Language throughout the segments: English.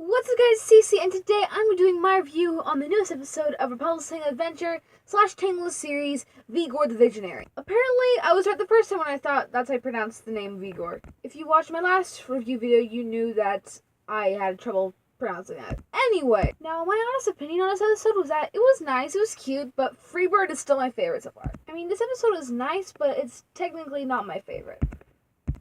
What's up guys, Cece, and today I'm doing my review on the newest episode of Rapunzel's Adventure / Tangled series, Vigor the Visionary. Apparently, I was right the first time when I thought that's how I pronounced the name Vigor. If you watched my last review video, you knew that I had trouble pronouncing that. Anyway, now my honest opinion on this episode was that it was nice, it was cute, but Freebird is still my favorite so far. I mean, this episode is nice, but it's technically not my favorite.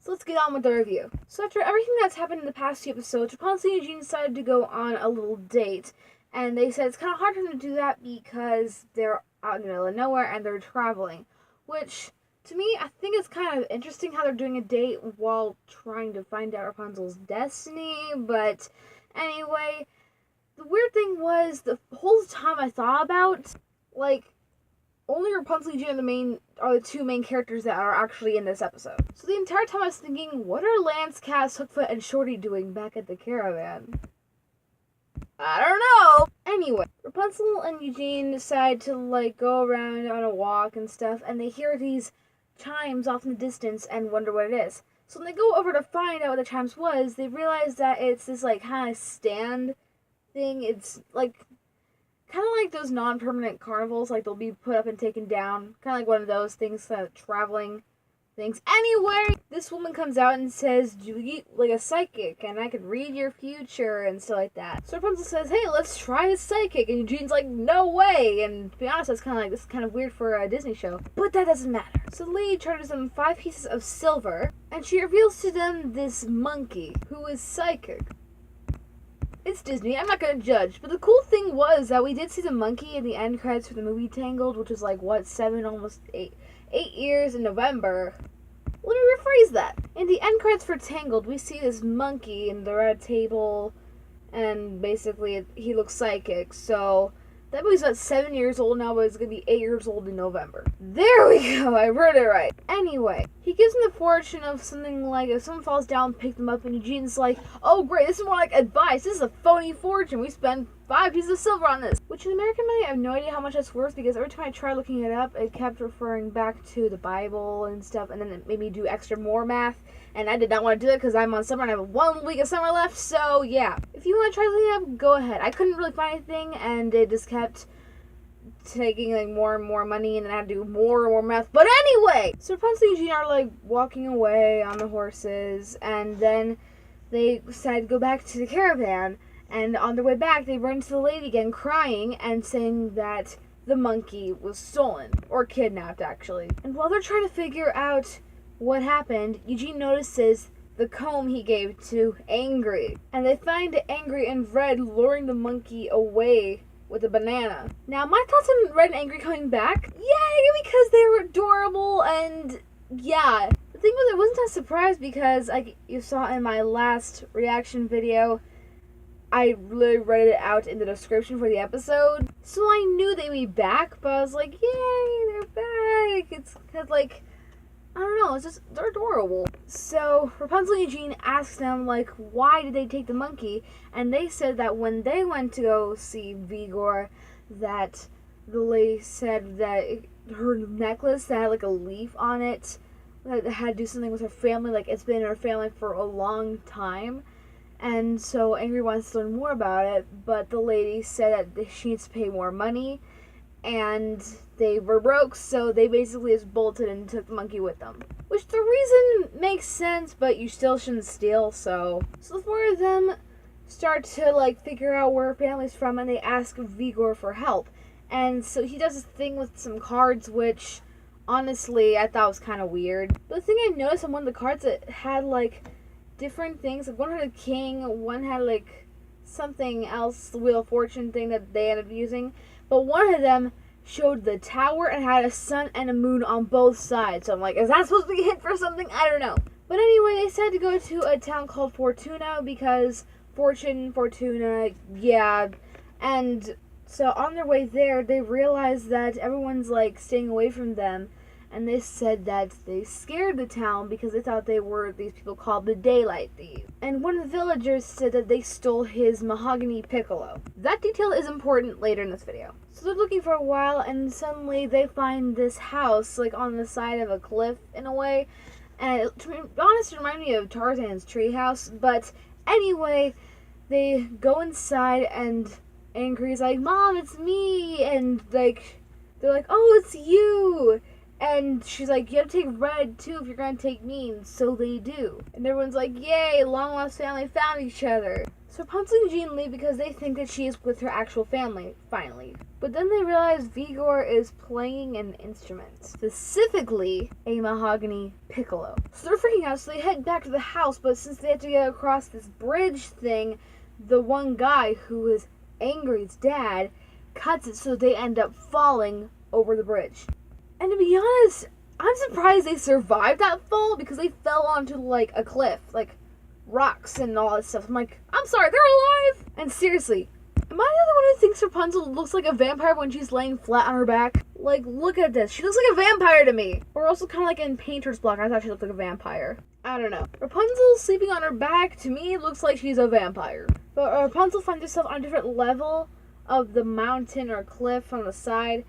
So let's get on with the review. So after everything that's happened in the past few episodes, Rapunzel and Eugene decided to go on a little date. And they said it's kind of hard for them to do that because they're out in the middle of nowhere and they're traveling. Which, to me, I think it's kind of interesting how they're doing a date while trying to find out Rapunzel's destiny. But anyway, the weird thing was, the whole time I thought about, only Rapunzel and Eugene are the two main characters that are actually in this episode. So the entire time I was thinking, what are Lance, Cass, Hookfoot, and Shorty doing back at the caravan? I don't know! Anyway, Rapunzel and Eugene decide to, go around on a walk and stuff, and they hear these chimes off in the distance and wonder what it is. So when they go over to find out what the chimes was, they realize that it's this, kind of stand thing. It's, kind of like those non-permanent carnivals, they'll be put up and taken down. Kind of like one of those things, traveling things. Anyway, this woman comes out and says, you like a psychic, and I can read your future, and stuff like that. So Rapunzel says, hey, let's try a psychic, and Eugene's like, no way! And to be honest, that's this is kind of weird for a Disney show. But that doesn't matter. So the lady charges them 5 pieces of silver, and she reveals to them this monkey, who is psychic. It's Disney, I'm not gonna judge. But the cool thing was that we did see the monkey in the end credits for the movie Tangled, which was almost 8 years in November. Let me rephrase that. In the end credits for Tangled, we see this monkey and they're at a table, and basically he looks psychic. So that movie's about 7 years old now, but it's gonna be 8 years old in November. There we go, I wrote it right. Anyway, he gives them the fortune of something like if someone falls down, pick them up, and Eugene's like, oh great, this is more like advice. This is a phony fortune. We spend 5 pieces of silver on this. Which in American money, I have no idea how much that's worth because every time I tried looking it up, it kept referring back to the Bible and stuff, and then it made me do more math. And I did not want to do it because I'm on summer and I have 1 week of summer left, so yeah. If you want to try looking it up, go ahead. I couldn't really find anything, and it just kept taking more and more money, and then I had to do more and more math. But anyway! So Rapunzel and Eugene are walking away on the horses, and then they decide to go back to the caravan, and on their way back, they run into the lady again crying and saying that the monkey was stolen, or kidnapped actually. And while they're trying to figure out what happened, Eugene notices the comb he gave to Angry. And they find Angry and Red luring the monkey away with a banana. Now, my thoughts on Red and Angry coming back? Yay, because they were adorable, and yeah. The thing was, I wasn't that surprised because, like you saw in my last reaction video, I literally read it out in the description for the episode. So I knew they'd be back, but I was like, yay, they're back. It's because, I don't know, it's just, they're adorable. So, Rapunzel and Eugene asked them, why did they take the monkey? And they said that when they went to go see Vigor, that the lady said that her necklace that had, a leaf on it, that had to do something with her family, it's been in her family for a long time. And so Angry wants to learn more about it, but the lady said that she needs to pay more money. And they were broke, so they basically just bolted and took the monkey with them. Which the reason makes sense, but you still shouldn't steal, so the 4 of them start to, figure out where her family's from, and they ask Vigor for help. And so he does this thing with some cards, which, honestly, I thought was kind of weird. But the thing I noticed on one of the cards, it had, different things. One had a king, one had, something else, the Wheel of Fortune thing that they ended up using. But one of them showed the tower and had a sun and a moon on both sides. So I'm like, is that supposed to be a hint for something? I don't know. But anyway, they decided to go to a town called Fortuna because Fortuna, yeah. And so on their way there, they realized that everyone's staying away from them. And they said that they scared the town because they thought they were these people called the Daylight Thieves. And one of the villagers said that they stole his mahogany piccolo. That detail is important later in this video. So they're looking for a while, and suddenly they find this house, on the side of a cliff in a way. And to be honest, it reminded me of Tarzan's treehouse. But anyway, they go inside and Angry's like, Mom, it's me, and like they're like, oh, it's you. And she's like, you have to take Red too if you're gonna take me, and so they do. And everyone's like, yay, long lost family found each other. So Rapunzel and Eugene leave because they think that she is with her actual family, finally. But then they realize Vigor is playing an instrument, specifically a mahogany piccolo. So they're freaking out, so they head back to the house, but since they have to get across this bridge thing, the one guy who is Angry's dad cuts it so they end up falling over the bridge. And to be honest, I'm surprised they survived that fall because they fell onto like a cliff, like rocks and all that stuff. I'm like, I'm sorry, they're alive? And seriously, am I the only one who thinks Rapunzel looks like a vampire when she's laying flat on her back? Like, look at this. She looks like a vampire to me. Or also kind of like in Painter's Block, I thought she looked like a vampire. I don't know. Rapunzel sleeping on her back, to me, looks like she's a vampire. But Rapunzel finds herself on a different level of the mountain or cliff on the side.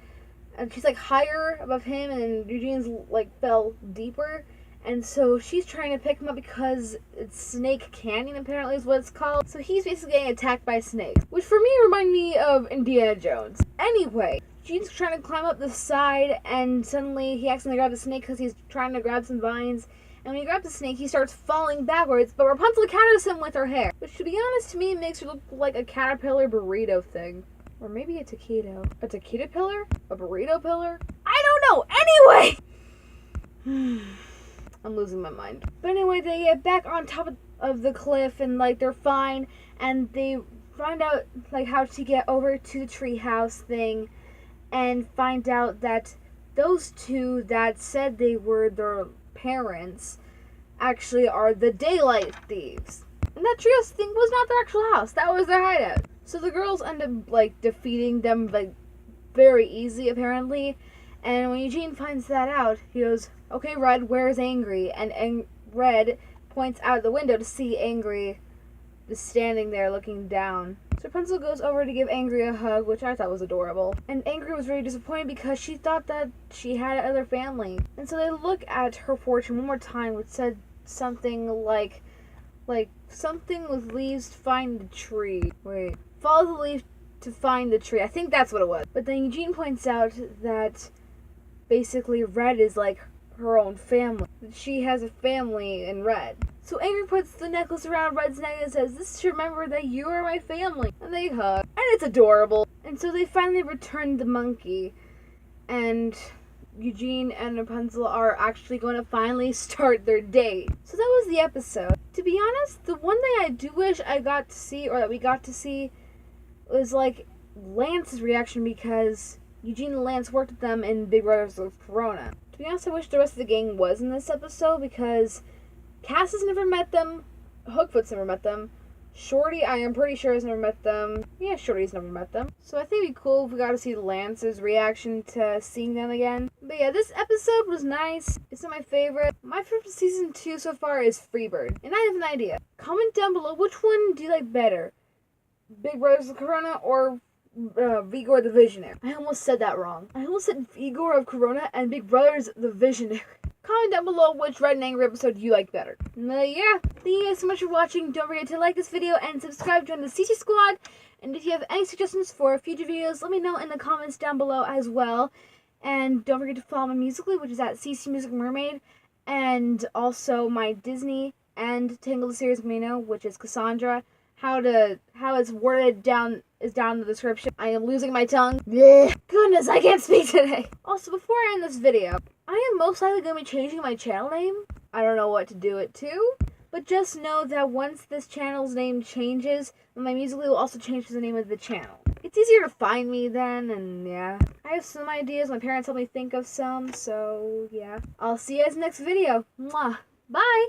And she's like higher above him, and Eugene's like fell deeper. And so she's trying to pick him up because it's Snake Canyon, apparently is what it's called. So he's basically getting attacked by snakes, which for me remind me of Indiana Jones. Anyway, Eugene's trying to climb up the side, and suddenly he accidentally grabs the snake because he's trying to grab some vines. And when he grabs the snake, he starts falling backwards, but Rapunzel catches him with her hair, which, to be honest, to me makes her look like a caterpillar burrito thing. Or maybe a taquito. A taquito pillar? A burrito pillar? I don't know! Anyway! I'm losing my mind. But anyway, they get back on top of the cliff and like they're fine, and they find out like how to get over to the treehouse thing, and find out that those two that said they were their parents actually are the daylight thieves. And that treehouse thing was not their actual house. That was their hideout. So the girls end up like defeating them like very easy apparently. And when Eugene finds that out, he goes, okay, Red, where's Angry? And Red points out the window to see Angry just standing there looking down. So Rapunzel goes over to give Angry a hug, which I thought was adorable. And Angry was very disappointed because she thought that she had another family. And so they look at her fortune one more time, which said something like something with leaves to find the tree. Wait. Follow the leaf to find the tree. I think that's what it was. But then Eugene points out that basically Red is like her own family. She has a family in Red. So Angry puts the necklace around Red's neck and says, this should remember that you are my family. And they hug. And it's adorable. And so they finally return the monkey. And Eugene and Rapunzel are actually going to finally start their date. So that was the episode. To be honest, the one thing I do wish I got to see, or that we got to see, was like Lance's reaction because Eugene and Lance worked with them in Big Brothers of Corona. To be honest, I wish the rest of the gang was in this episode because Cass has never met them, Hookfoot's never met them, Shorty, I am pretty sure, has never met them. Yeah, Shorty's never met them. So I think it'd be cool if we got to see Lance's reaction to seeing them again. But yeah, this episode was nice. It's not my favorite. My favorite season 2 so far is Freebird. And I have an idea. Comment down below, which one do you like better? Big Brothers of Corona or Vigor the Visionary? I almost said that wrong. I almost said Vigor of Corona and Big Brothers the Visionary. Comment down below which Red and Angry episode you like better. Yeah, thank you guys so much for watching. Don't forget to like this video and subscribe, join the CC Squad. And if you have any suggestions for future videos, let me know in the comments down below as well. And don't forget to follow my Musical.ly, which is at CC Music Mermaid. And also my Disney and Tangled series Amino, which is Cassandra. How it's worded down is down in the description. I am losing my tongue. Blech. Goodness, I can't speak today. Also, before I end this video, I am most likely going to be changing my channel name. I don't know what to do it to, but just know that once this channel's name changes, my Musical.ly will also change to the name of the channel. It's easier to find me then, and yeah. I have some ideas. My parents helped me think of some, so yeah. I'll see you guys next video. Mwah. Bye!